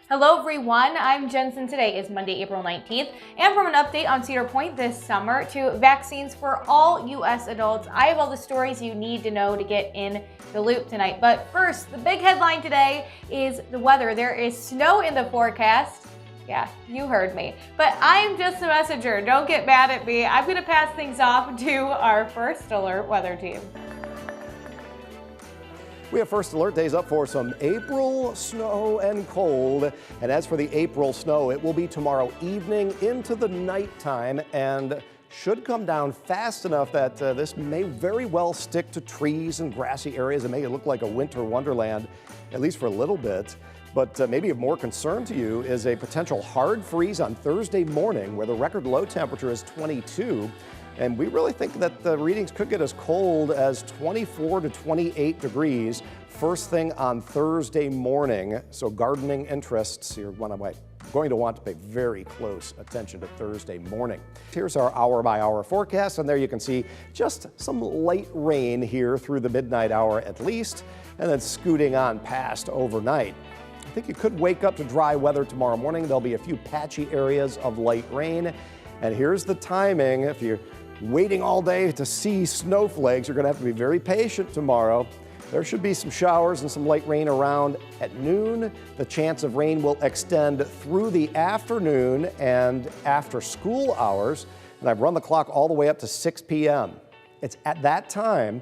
Hello everyone, I'm Jensen. Today is Monday, April 19th, and from an update on Cedar Point this summer to vaccines for all U.S. adults, I have all the stories you need to know to get in the loop tonight. But first, the big headline today is the weather. There is snow in the forecast. Yeah, you heard me. But I'm just a messenger. Don't get mad at me. I'm going to pass things off to our First Alert weather team. We have First Alert days up for some April snow and cold. And as for the April snow, it will be tomorrow evening into the nighttime and should come down fast enough that this may very well stick to trees and grassy areas and make it look like a winter wonderland, at least for a little bit. But maybe of more concern to you is a potential hard freeze on Thursday morning where the record low temperature is 22. And we really think that the readings could get as cold as 24 to 28 degrees first thing on Thursday morning. So gardening interests, you're going to want to pay very close attention to Thursday morning. Here's our hour-by-hour forecast, and there you can see just some light rain here through the midnight hour at least, and then scooting on past overnight. I think you could wake up to dry weather tomorrow morning. There'll be a few patchy areas of light rain. And here's the timing. If you're waiting all day to see snowflakes, you're going to have to be very patient tomorrow. There should be some showers and some light rain around at noon. The chance of rain will extend through the afternoon and after school hours. And I've run the clock all the way up to 6 p.m. It's at that time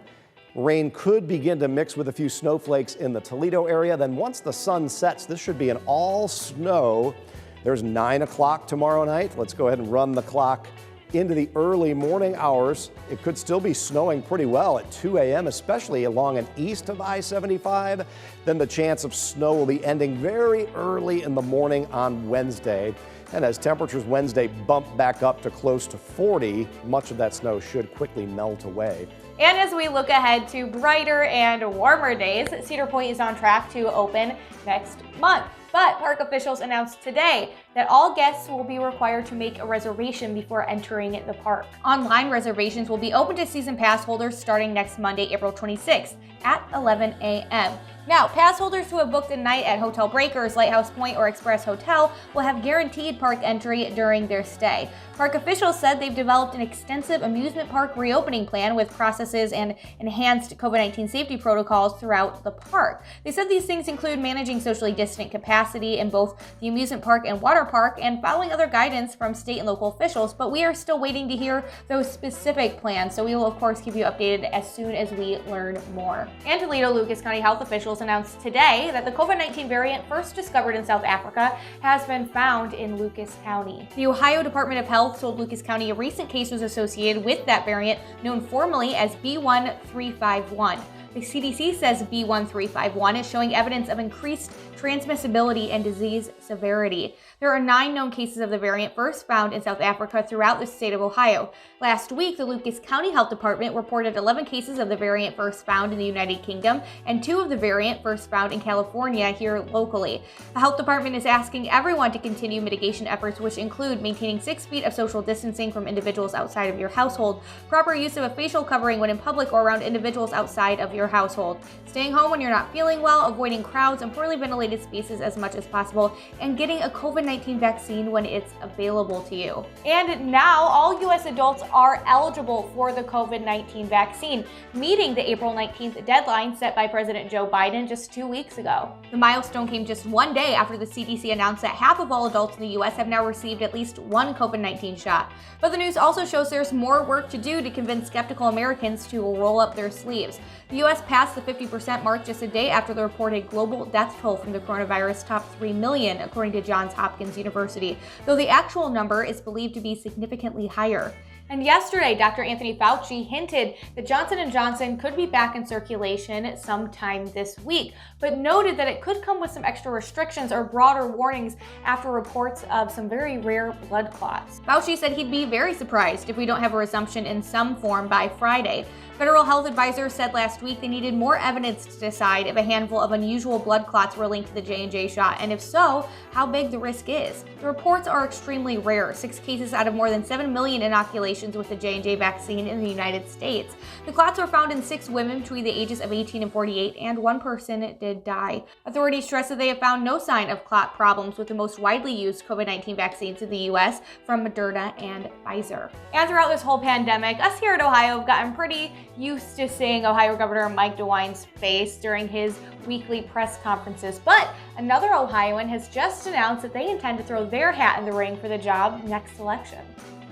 rain could begin to mix with a few snowflakes in the Toledo area. Then once the sun sets, this should be an all snow. There's 9 o'clock tomorrow night. Let's go ahead and run the clock into the early morning hours. It could still be snowing pretty well at 2 a.m., especially along and east of I-75. Then the chance of snow will be ending very early in the morning on Wednesday. And as temperatures Wednesday bump back up to close to 40, much of that snow should quickly melt away. And as we look ahead to brighter and warmer days, Cedar Point is on track to open next month. But park officials announced today that all guests will be required to make a reservation before entering the park. Online reservations will be open to season pass holders starting next Monday, April 26th at 11 a.m. Now, pass holders who have booked a night at Hotel Breakers, Lighthouse Point, or Express Hotel will have guaranteed park entry during their stay. Park officials said they've developed an extensive amusement park reopening plan with processes and enhanced COVID-19 safety protocols throughout the park. They said these things include managing socially distant capacity in both the amusement park and water park and following other guidance from state and local officials, but we are still waiting to hear those specific plans, so we will of course keep you updated as soon as we learn more. And Toledo Lucas County health officials announced today that the COVID-19 variant first discovered in South Africa has been found in Lucas County. The Ohio Department of Health told Lucas County a recent case was associated with that variant known formally as B1351. The CDC says B1351 is showing evidence of increased transmissibility and disease severity. There are 9 known cases of the variant first found in South Africa throughout the state of Ohio. Last week, the Lucas County Health Department reported 11 cases of the variant first found in the United Kingdom and 2 of the variant first found in California here locally. The health department is asking everyone to continue mitigation efforts, which include maintaining 6 feet of social distancing from individuals outside of your household, proper use of a facial covering when in public or around individuals outside of your household, staying home when you're not feeling well, avoiding crowds and poorly ventilated spaces as much as possible, and getting a COVID-19 vaccine when it's available to you. And now all U.S. adults are eligible for the COVID-19 vaccine, meeting the April 19th deadline set by President Joe Biden just 2 weeks ago. The milestone came just 1 day after the CDC announced that half of all adults in the U.S. have now received at least one COVID-19 shot. But the news also shows there's more work to do to convince skeptical Americans to roll up their sleeves. The U.S. passed the 50% mark just a day after the reported global death toll from the coronavirus topped 3 million, according to Johns Hopkins University, though the actual number is believed to be significantly higher. And yesterday, Dr. Anthony Fauci hinted that Johnson & Johnson could be back in circulation sometime this week, but noted that it could come with some extra restrictions or broader warnings after reports of some very rare blood clots. Fauci said he'd be very surprised if we don't have a resumption in some form by Friday. Federal health advisors said last week they needed more evidence to decide if a handful of unusual blood clots were linked to the J&J shot, and if so, how big the risk is. The reports are extremely rare, 6 cases out of more than 7 million inoculations with the J&J vaccine in the United States. The clots were found in 6 women between the ages of 18 and 48, and 1 person did die. Authorities stress that they have found no sign of clot problems with the most widely used COVID-19 vaccines in the U.S. from Moderna and Pfizer. And throughout this whole pandemic, us here at Ohio have gotten pretty used to seeing Ohio Governor Mike DeWine's face during his weekly press conferences, but another Ohioan has just announced that they intend to throw their hat in the ring for the job next election.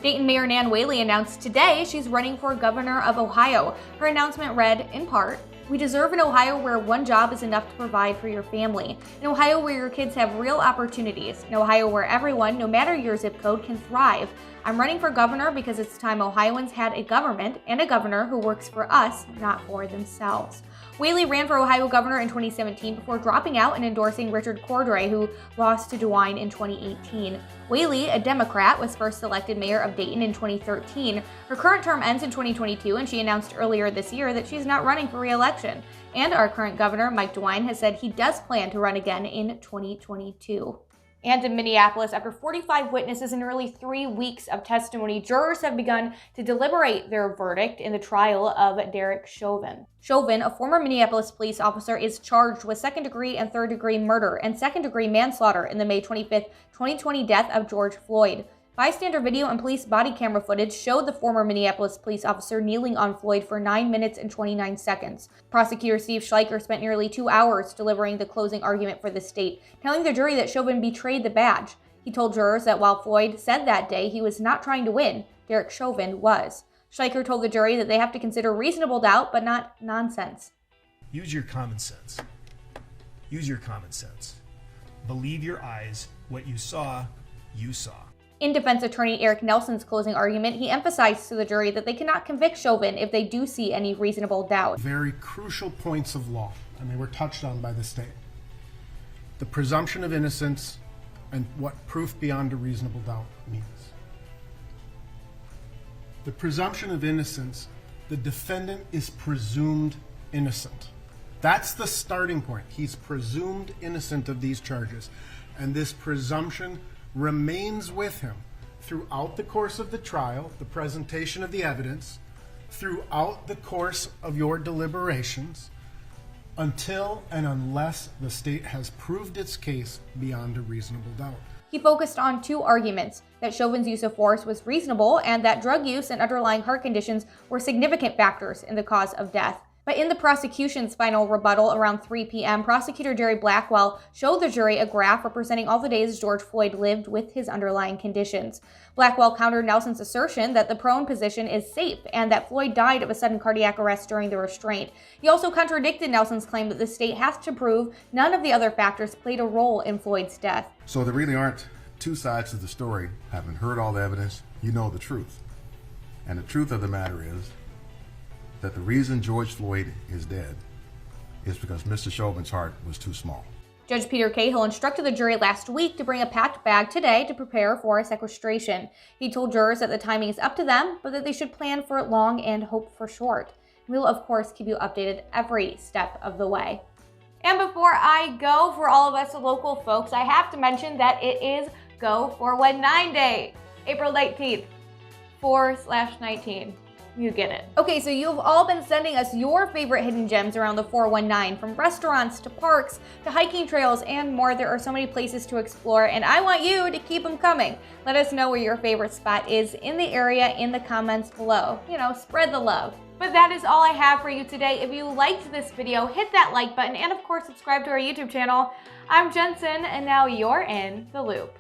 Dayton Mayor Whaley announced today she's running for governor of Ohio. Her announcement read, in part, "We deserve an Ohio where one job is enough to provide for your family. An Ohio where your kids have real opportunities. An Ohio where everyone, no matter your zip code, can thrive. I'm running for governor because it's time Ohioans had a government and a governor who works for us, not for themselves." Whaley ran for Ohio governor in 2017 before dropping out and endorsing Richard Cordray, who lost to DeWine in 2018. Whaley, a Democrat, was first elected mayor of Dayton in 2013. Her current term ends in 2022, and she announced earlier this year that she's not running for re-election. And our current governor, Mike DeWine, has said he does plan to run again in 2022. And in Minneapolis, after 45 witnesses and nearly 3 weeks of testimony, jurors have begun to deliberate their verdict in the trial of Derek Chauvin. Chauvin, a former Minneapolis police officer, is charged with second-degree and third-degree murder and second-degree manslaughter in the May 25, 2020 death of George Floyd. Bystander video and police body camera footage showed the former Minneapolis police officer kneeling on Floyd for 9 minutes and 29 seconds. Prosecutor Steve Schleicher spent nearly 2 hours delivering the closing argument for the state, telling the jury that Chauvin betrayed the badge. He told jurors that while Floyd said that day he was not trying to win, Derek Chauvin was. Schleicher told the jury that they have to consider reasonable doubt, but not nonsense. Use your common sense. Use your common sense. Believe your eyes. What you saw, you saw. In defense attorney Eric Nelson's closing argument, he emphasized to the jury that they cannot convict Chauvin if they do see any reasonable doubt. Very crucial points of law, and they were touched on by the state. The presumption of innocence and what proof beyond a reasonable doubt means. The presumption of innocence, the defendant is presumed innocent. That's the starting point. He's presumed innocent of these charges, and this presumption remains with him throughout the course of the trial, the presentation of the evidence, throughout the course of your deliberations, until and unless the state has proved its case beyond a reasonable doubt. He focused on 2 arguments, that Chauvin's use of force was reasonable and that drug use and underlying heart conditions were significant factors in the cause of death. But in the prosecution's final rebuttal around 3 p.m., prosecutor Jerry Blackwell showed the jury a graph representing all the days George Floyd lived with his underlying conditions. Blackwell countered Nelson's assertion that the prone position is safe and that Floyd died of a sudden cardiac arrest during the restraint. He also contradicted Nelson's claim that the state has to prove none of the other factors played a role in Floyd's death. So there really aren't 2 sides to the story. Having heard all the evidence, you know the truth. And the truth of the matter is that the reason George Floyd is dead is because Mr. Chauvin's heart was too small. Judge Peter Cahill instructed the jury last week to bring a packed bag today to prepare for a sequestration. He told jurors that the timing is up to them, but that they should plan for long and hope for short. We will, of course, keep you updated every step of the way. And before I go, for all of us local folks, I have to mention that it is Go 419 Day, April 19th, 4/19. You get it. Okay, so you've all been sending us your favorite hidden gems around the 419, from restaurants to parks to hiking trails and more. There are so many places to explore, and I want you to keep them coming. Let us know where your favorite spot is in the area in the comments below. You know, spread the love. But that is all I have for you today. If you liked this video, hit that like button and of course subscribe to our YouTube channel. I'm Jensen, and now you're in the loop.